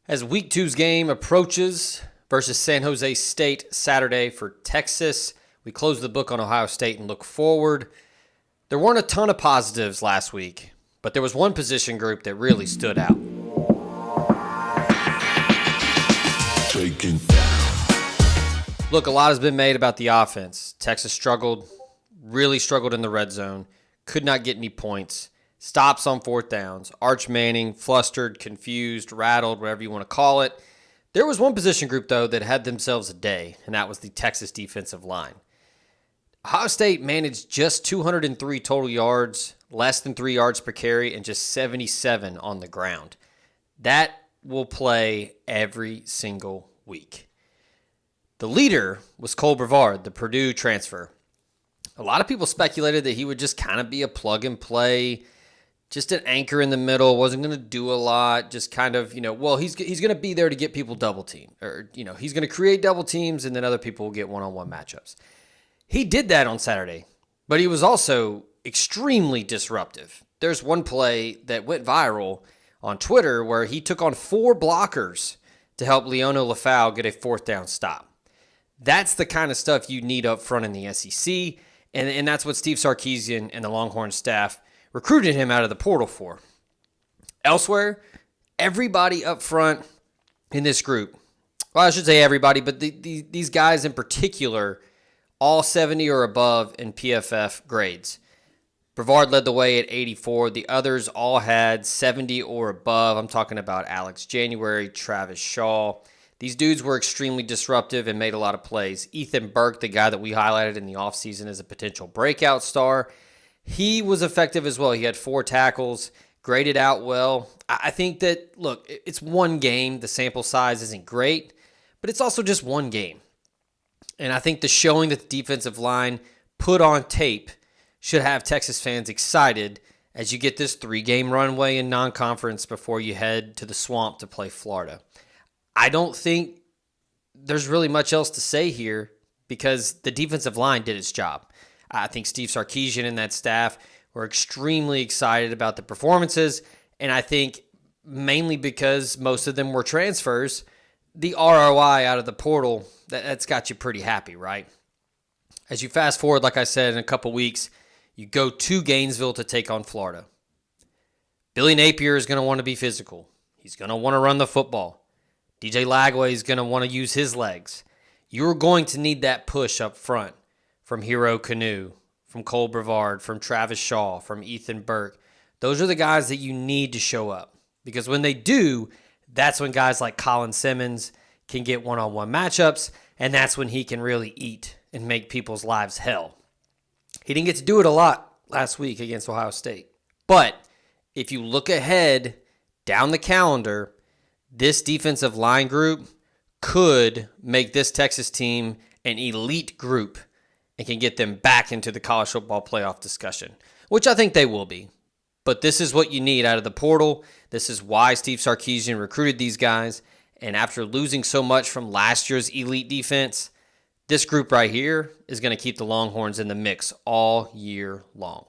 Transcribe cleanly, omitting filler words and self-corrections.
As Week 2's game approaches versus San Jose State Saturday for Texas, we close the book on Ohio State and look forward. There weren't a ton of positives last week, but there was one position group that really stood out. Look, a lot has been made about the offense. Texas really struggled in the red zone, could not get any points. Stops on fourth downs. Arch Manning, flustered, confused, rattled, whatever you want to call it. There was one position group, though, that had themselves a day, and that was the Texas defensive line. Ohio State managed just 203 total yards, less than 3 yards per carry, and just 77 on the ground. That will play every single week. The leader was Cole Brevard, the Purdue transfer. A lot of people speculated that he would just kind of be a plug-and-play, just an anchor in the middle, wasn't going to do a lot, just kind of, he's going to be there to get people double team. Or, he's going to create double teams, and then other people will get one-on-one matchups. He did that on Saturday, but he was also extremely disruptive. There's one play that went viral on Twitter where he took on 4 blockers to help Leona Lafau get a fourth down stop. That's the kind of stuff you need up front in the SEC, and that's what Steve Sarkisian and the Longhorns staff recruited him out of the portal for. Elsewhere, everybody up front in this group, well, I should say everybody, but these guys in particular, all 70 or above in PFF grades. Brevard led the way at 84. The others all had 70 or above. I'm talking about Alex January, Travis Shaw. These dudes were extremely disruptive and made a lot of plays. Ethan Burke, the guy that we highlighted in the offseason as a potential breakout star, he was effective as well. He had 4 tackles, graded out well. I think that, look, it's one game. The sample size isn't great, but it's also just one game. And I think the showing that the defensive line put on tape should have Texas fans excited as you get this 3-game runway in non-conference before you head to the swamp to play Florida. I don't think there's really much else to say here because the defensive line did its job. I think Steve Sarkisian and that staff were extremely excited about the performances, and I think mainly because most of them were transfers, the ROI out of the portal, that's got you pretty happy, right? As you fast forward, like I said, in a couple weeks, you go to Gainesville to take on Florida. Billy Napier is going to want to be physical. He's going to want to run the football. DJ Lagway is going to want to use his legs. You're going to need that push up front from Hero Kanu, from Cole Brevard, from Travis Shaw, from Ethan Burke. Those are the guys that you need to show up. Because when they do, that's when guys like Colin Simmons can get one-on-one matchups, and that's when he can really eat and make people's lives hell. He didn't get to do it a lot last week against Ohio State. But if you look ahead down the calendar, this defensive line group could make this Texas team an elite group and can get them back into the college football playoff discussion, which I think they will be. But this is what you need out of the portal. This is why Steve Sarkisian recruited these guys. And after losing so much from last year's elite defense, this group right here is going to keep the Longhorns in the mix all year long.